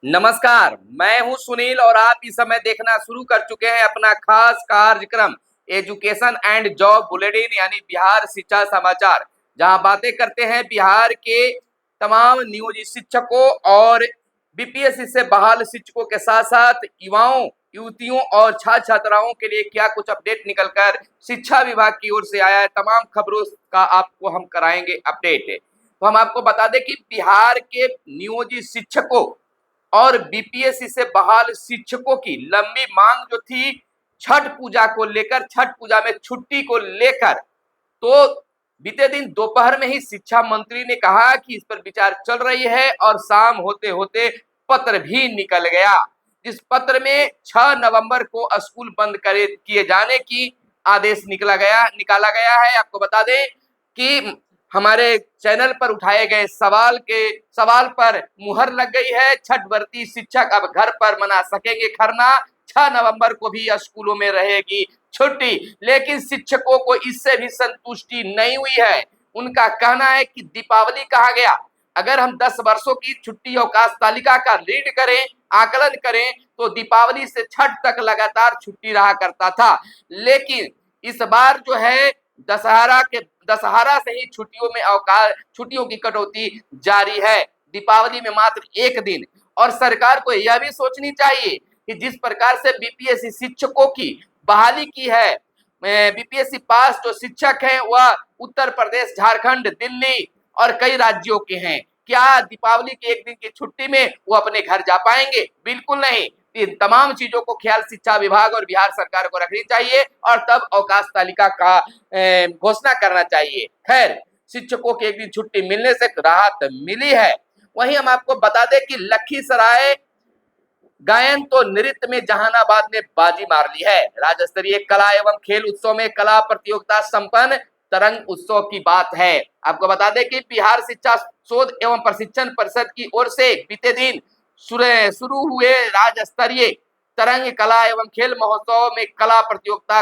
नमस्कार, मैं हूं सुनील और आप इस समय देखना शुरू कर चुके हैं अपना खास कार्यक्रम एजुकेशन एंड जॉब बुलेटिन यानी बिहार शिक्षा समाचार, जहां बातें करते हैं बिहार के तमाम नियोजित शिक्षकों और बीपीएससी से बहाल शिक्षकों के साथ साथ युवाओं, युवतियों और छात्र छात्राओं के लिए क्या कुछ अपडेट निकलकर शिक्षा विभाग की ओर से आया है। तमाम खबरों का आपको हम कराएंगे अपडेट। तो हम आपको बता दें कि बिहार के नियोजित शिक्षकों और बीपीएससी से बहाल शिक्षकों की लंबी मांग जो थी छठ पूजा को लेकर, छठ पूजा में छुट्टी को लेकर, तो बीते दिन दोपहर में ही शिक्षा मंत्री ने कहा कि इस पर विचार चल रही है और शाम होते होते पत्र भी निकल गया। इस पत्र में 6 नवंबर को स्कूल बंद करे किए जाने की आदेश निकाला गया है। आपको बता दें कि हमारे चैनल पर उठाए गए सवाल पर मुहर लग गई है। छठ व्रती शिक्षक अब घर पर मना सकेंगे खरना, 6 नवंबर को भी स्कूलों में रहेगी छुट्टी। लेकिन शिक्षकों को इससे भी संतुष्टि नहीं हुई है। उनका कहना है कि दीपावली कहा गया, अगर हम 10 वर्षों की छुट्टी अवकाश तालिका का रीड करें, आकलन करें, तो दीपावली से छठ तक लगातार छुट्टी रहा करता था। लेकिन इस बार जो है दशहरा से ही छुट्टियों की कटौती जारी है। दीपावली में मात्र एक दिन। और सरकार को यह भी सोचनी चाहिए कि जिस प्रकार से बीपीएससी शिक्षकों की बहाली की है, बीपीएससी पास जो शिक्षक हैं वह उत्तर प्रदेश, झारखंड, दिल्ली और कई राज्यों के हैं। क्या दीपावली के एक दिन की छुट्टी में वो अपने घर जा पाएंगे? बिल्कुल नहीं। इन तमाम चीजों को ख्याल शिक्षा विभाग और बिहार सरकार को रखनी चाहिए और तब अवकाश तालिका का घोषणा करना चाहिए। खैर, शिक्षकों की एक दिन छुट्टी मिलने से राहत मिली है। वहीं हम आपको बता दें कि लखीसराय गायन तो नृत्य में जहानाबाद ने बाजी मार ली है। राज्य स्तरीय कला एवं खेल उत्सव में कला प्रतियोगिता संपन्न, तरंग उत्सव की बात है। आपको बता दें कि बिहार शिक्षा शोध एवं प्रशिक्षण परिषद की ओर से बीते दिन शुरू हुए राज्य स्तरीय तरंग कला एवं खेल महोत्सव में कला प्रतियोगिता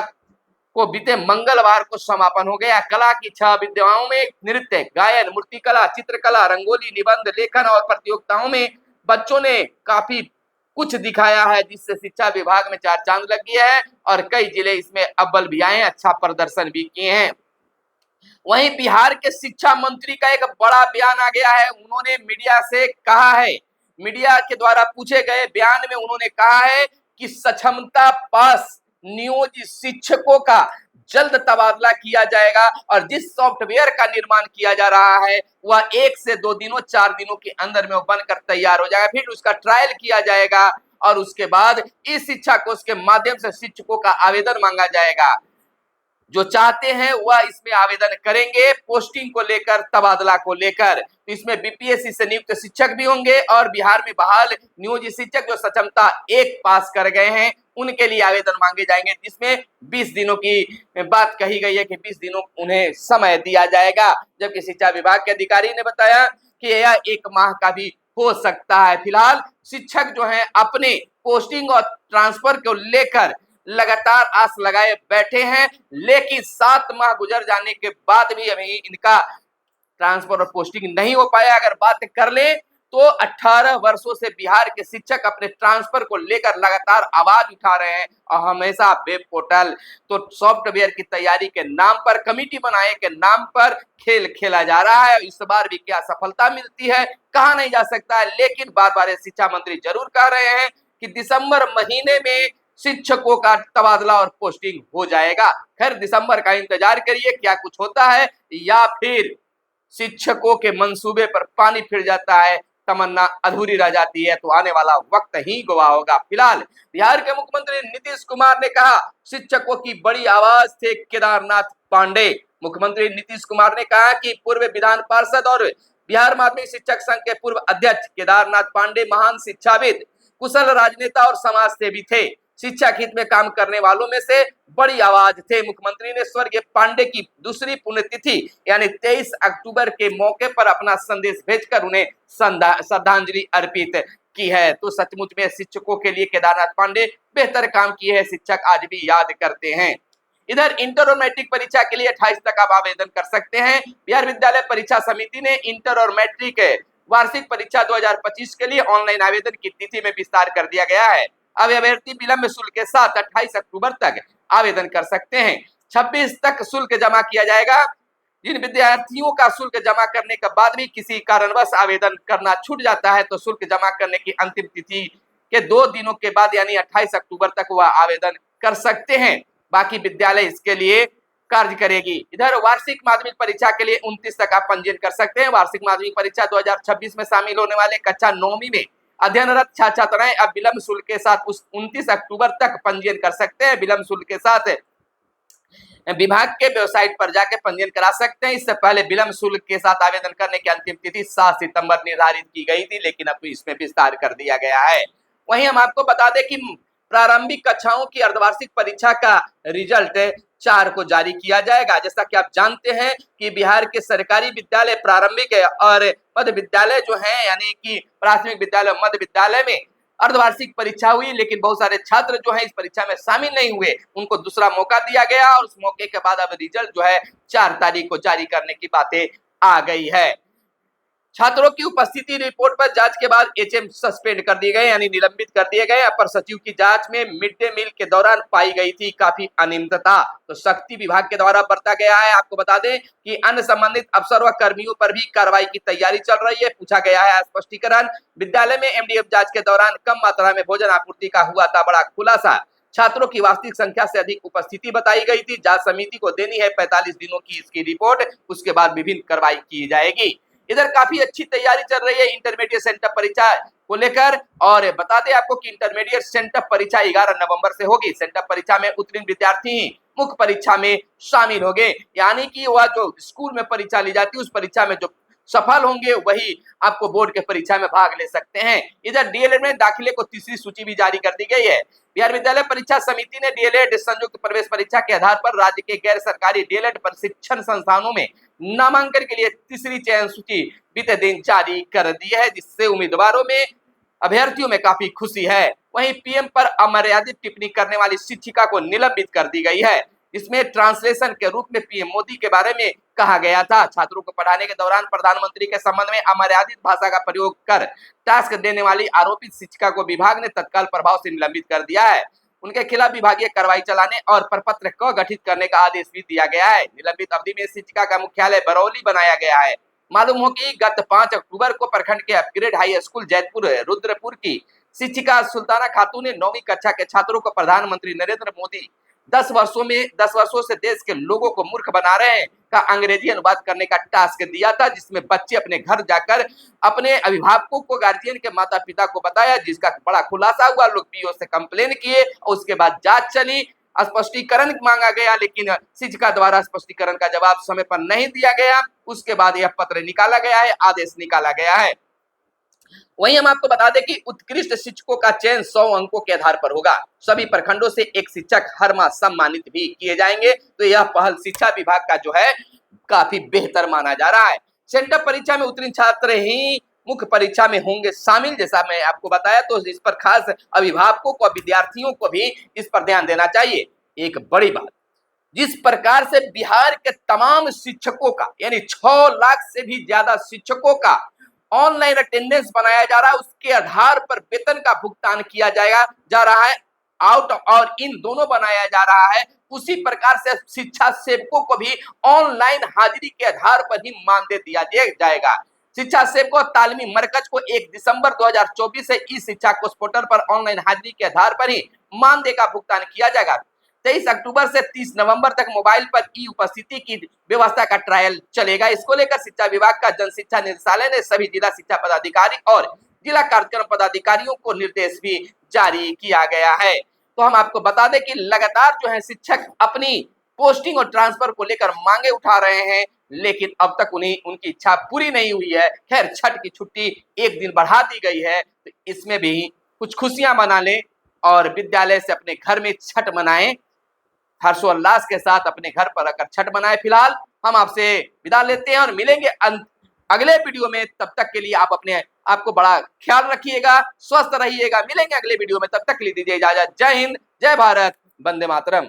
को बीते मंगलवार को समापन हो गया। कला की 6 विधाओं में नृत्य, गायन, मूर्तिकला, चित्रकला, रंगोली, निबंध लेखन और प्रतियोगिताओं में बच्चों ने काफी कुछ दिखाया है, जिससे शिक्षा विभाग में 4 चांद लग गया है और कई जिले इसमें अव्वल भी आए हैं, अच्छा प्रदर्शन भी किए हैं। वहीं बिहार के शिक्षा मंत्री का एक बड़ा बयान आ गया है। उन्होंने मीडिया से कहा है, मीडिया के द्वारा पूछे गए बयान में उन्होंने कहा है कि सक्षमता पास नियोजित शिक्षकों का जल्द तबादला किया जाएगा और जिस सॉफ्टवेयर का निर्माण किया जा रहा है वह 1 से 2 दिनों 4 दिनों के अंदर में वो बनकर तैयार हो जाएगा। फिर उसका ट्रायल किया जाएगा और उसके बाद इस शिक्षा कोष के माध्यम से शिक्षकों का आवेदन मांगा जाएगा। जो चाहते हैं वह इसमें आवेदन करेंगे पोस्टिंग को लेकर, तबादला को लेकर। तो इसमें बीपीएससी से नियुक्त शिक्षक भी होंगे और बिहार में बहाल नियोजित शिक्षक जो सक्षमता 1 पास कर गए हैं उनके लिए आवेदन मांगे जाएंगे, जिसमें 20 दिनों की बात कही गई है कि 20 दिनों उन्हें समय दिया जाएगा। जबकि शिक्षा विभाग के अधिकारी ने बताया कि यह 1 माह का भी हो सकता है। फिलहाल शिक्षक जो है अपने पोस्टिंग और ट्रांसफर को लेकर लगातार आस लगाए बैठे हैं, लेकिन 7 माह गुजर जाने के बाद भी अभी इनका ट्रांसफर और पोस्टिंग नहीं हो पाया। अगर बात कर ले तो 18 वर्षों से बिहार के शिक्षक अपने ट्रांसफर को लेकर लगातार आवाज उठा रहे हैं और हमेशा वेब पोर्टल तो सॉफ्टवेयर की तैयारी के नाम पर, कमिटी बनाए के नाम पर खेल खेला जा रहा है। इस बार भी क्या सफलता मिलती है कहा नहीं जा सकता है, लेकिन बार बार शिक्षा मंत्री जरूर कह रहे हैं कि दिसंबर महीने में शिक्षकों का तबादला और पोस्टिंग हो जाएगा। खैर, दिसंबर का इंतजार करिए क्या कुछ होता है, या फिर शिक्षकों के मंसूबे पर पानी फिर जाता है, तमन्ना अधूरी रह जाती है, तो आने वाला वक्त ही गवाह होगा। फिलहाल बिहार के मुख्यमंत्री नीतीश कुमार ने कहा, शिक्षकों की बड़ी आवाज थे केदारनाथ पांडे। मुख्यमंत्री नीतीश कुमार ने कहा कि पूर्व विधान पार्षद और बिहार माध्यमिक शिक्षक संघ के पूर्व अध्यक्ष केदारनाथ पांडे महान शिक्षाविद, कुशल राजनेता और समाज सेवी थे। शिक्षा हित में काम करने वालों में से बड़ी आवाज थे। मुख्यमंत्री ने स्वर्गीय पांडे की दूसरी पुण्यतिथि यानी 23 अक्टूबर के मौके पर अपना संदेश भेजकर उन्हें श्रद्धांजलि अर्पित की है। तो सचमुच में शिक्षकों के लिए केदारनाथ पांडे बेहतर काम किए हैं, शिक्षक आज भी याद करते हैं। इधर इंटर और मैट्रिक परीक्षा के लिए 28 तक आप आवेदन कर सकते हैं। बिहार विद्यालय परीक्षा समिति ने इंटर और मैट्रिक वार्षिक परीक्षा 2025 के लिए ऑनलाइन आवेदन की तिथि में विस्तार कर दिया गया है। अब अभ्यर्थी विलंब शुल्क के साथ 28 अक्टूबर तक आवेदन कर सकते हैं। 26 तक शुल्क जमा किया जाएगा। जिन विद्यार्थियों का शुल्क जमा करने के बाद भी किसी कारणवश आवेदन करना छूट जाता है तो शुल्क जमा करने की अंतिम तिथि के 2 दिनों के बाद यानी 28 अक्टूबर तक वह आवेदन कर सकते हैं। बाकी विद्यालय इसके लिए कार्य करेगी। इधर वार्षिक माध्यमिक परीक्षा के लिए 29 तक आप पंजीयन कर सकते हैं। वार्षिक माध्यमिक परीक्षा 2026 में शामिल होने वाले कक्षा 9वीं में अध्ययनरत छात्र छात्राएं अब विलंब शुल्क के साथ उस 29 अक्टूबर तक पंजीयन कर सकते हैं। विलंब शुल्क के साथ विभाग के वेबसाइट पर जाकर पंजीयन करा सकते हैं। इससे पहले विलंब शुल्क के साथ आवेदन करने की अंतिम तिथि 7 सितंबर निर्धारित की गई थी, लेकिन अब इसमें विस्तार कर दिया गया है। वहीं हम आपको बता दें कि प्रारंभिक कक्षाओं की अर्धवार्षिक परीक्षा का रिजल्ट 4 को जारी किया जाएगा। जैसा कि आप जानते हैं कि बिहार के सरकारी विद्यालय प्रारंभिक और मध्य विद्यालय जो है यानी कि प्राथमिक विद्यालय मध्य विद्यालय में अर्धवार्षिक परीक्षा हुई, लेकिन बहुत सारे छात्र जो है इस परीक्षा में शामिल नहीं हुए, उनको दूसरा मौका दिया गया और उस मौके के बाद अब रिजल्ट जो है 4 तारीख को जारी करने की बातें आ गई है। छात्रों की उपस्थिति रिपोर्ट पर जांच के बाद एचएम सस्पेंड कर दिए गए यानी निलंबित कर दिए गए। अपर सचिव की जांच में मिड डे मील के दौरान पाई गई थी काफी अनियमितता, तो शक्ति विभाग के द्वारा बरता गया है। आपको बता दें कि अन्य संबंधित अफसर व कर्मियों पर भी कार्रवाई की तैयारी चल रही है। पूछा गया है स्पष्टीकरण। विद्यालय में एमडीएफ जांच के दौरान कम मात्रा में भोजन आपूर्ति का हुआ था बड़ा खुलासा। छात्रों की वास्तविक संख्या से अधिक उपस्थिति बताई गई थी। जांच समिति को देनी है 45 दिनों की इसकी रिपोर्ट, उसके बाद विभिन्न कार्रवाई की जाएगी। इधर काफी अच्छी तैयारी चल रही है इंटरमीडिएट सेंटर परीक्षा को लेकर, और बता दें आपको कि इंटरमीडिएट सेंटर परीक्षा 11 नवंबर से होगी। सेंटर परीक्षा में उत्तीर्ण विद्यार्थी ही मुख्य परीक्षा में शामिल होंगे, यानी कि वह जो स्कूल में परीक्षा ली जाती है उस परीक्षा में जो सफल होंगे वही आपको बोर्ड के परीक्षा में भाग ले सकते हैं। इधर डीएलएड में दाखिले को तीसरी सूची भी जारी कर दी गई है। बिहार विद्यालय परीक्षा समिति ने डीएलएड संयुक्त प्रवेश परीक्षा के आधार पर राज्य के गैर सरकारी डीएलएड प्रशिक्षण संस्थानों में नामांकन के लिए तीसरी चयन सूची बीते दिन जारी कर दी है, जिससे उम्मीदवारों में अभ्यर्थियों में काफी खुशी है। वहीं पीएम पर अमर्यादित टिप्पणी करने वाली शिक्षिका को निलंबित कर दी गई है। इसमें ट्रांसलेशन के रूप में पीएम मोदी के बारे में कहा गया था। छात्रों को पढ़ाने के दौरान प्रधानमंत्री के संबंध में अमर्यादित भाषा का प्रयोग कर टास्क देने वाली आरोपित शिक्षिका को विभाग ने तत्काल प्रभाव से निलंबित कर दिया है। उनके खिलाफ विभागीय कार्रवाई चलाने और प्रपत्र को गठित करने का आदेश भी दिया गया है। निलंबित अवधि में शिक्षिका का मुख्यालय बरौली बनाया गया है। मालूम हो कि गत 5 अक्टूबर को प्रखंड के upgrade high school Jaitpur Rudrapur की शिक्षिका सुल्ताना खातून ने 9वीं कक्षा के छात्रों को प्रधानमंत्री नरेंद्र मोदी 10 वर्षों से देश के लोगों को मूर्ख बना रहे हैं का अंग्रेजी अनुवाद करने का टास्क दिया था, जिसमें बच्चे अपने घर जाकर अपने अभिभावकों को गार्जियन के माता पिता को बताया, जिसका बड़ा खुलासा हुआ। लोग पीओ से कंप्लेन किए और उसके बाद जांच चली, स्पष्टीकरण मांगा गया, लेकिन शिक्षिका द्वारा स्पष्टीकरण का जवाब समय पर नहीं दिया गया। उसके बाद यह पत्र निकाला गया है, आदेश निकाला गया है। वहीं हम आपको बता दें कि उत्कृष्ट शिक्षकों का चयन 100 अंकों के आधार पर होगा। सभी प्रखंडों से एक शिक्षक हर माह सम्मानित भी किए जाएंगे, तो यह पहल शिक्षा विभाग का जो है काफी बेहतर माना जा रहा है। सेंटर परीक्षा में उत्तीर्ण छात्र ही मुख्य परीक्षा में होंगे शामिल, जैसा मैं आपको बताया, तो इस पर खास अभिभावकों को विद्यार्थियों को भी इस पर ध्यान देना चाहिए। एक बड़ी बात, जिस प्रकार से बिहार के तमाम शिक्षकों का यानी 6 लाख से भी ज्यादा शिक्षकों का ऑनलाइन अटेंडेंस बनाया जा रहा है, उसके आधार पर वेतन का भुगतान किया जा रहा है, आउट और इन दोनों बनाया जा रहा है। उसी प्रकार से शिक्षा सेवकों को भी ऑनलाइन हाजिरी के आधार पर ही मानदेय दिया जाएगा। शिक्षा सेवकों तालीमी मरकज को 1 दिसंबर 2024 से ई शिक्षा कोष पोर्टल पर ऑनलाइन हाजिरी के आधार पर ही मानदेय का भुगतान किया जाएगा। 23 अक्टूबर से 30 नवंबर तक मोबाइल पर ई उपस्थिति की व्यवस्था का ट्रायल चलेगा। इसको लेकर शिक्षा विभाग का जन शिक्षा निदेशालय ने सभी जिला शिक्षा पदाधिकारी और जिला कार्यक्रम पदाधिकारियों को निर्देश भी जारी किया गया है। तो हम आपको बता दें कि लगातार जो है शिक्षक अपनी पोस्टिंग और ट्रांसफर को लेकर मांगे उठा रहे हैं, लेकिन अब तक उनकी इच्छा पूरी नहीं हुई है। खैर, छठ की छुट्टी 1 दिन बढ़ा दी गई है, तो इसमें भी कुछ खुशियां मना लें और विद्यालय से अपने घर में छठ मनाएं, हर्षोल्लास के साथ अपने घर पर रखकर छठ मनाएं। फिलहाल हम आपसे विदा लेते हैं और मिलेंगे अगले वीडियो में। तब तक के लिए आप अपने आपको बड़ा ख्याल रखिएगा, स्वस्थ रहिएगा। मिलेंगे अगले वीडियो में, तब तक के लिए दीजिए इजाजत। जय हिंद, जय भारत, वंदे मातरम।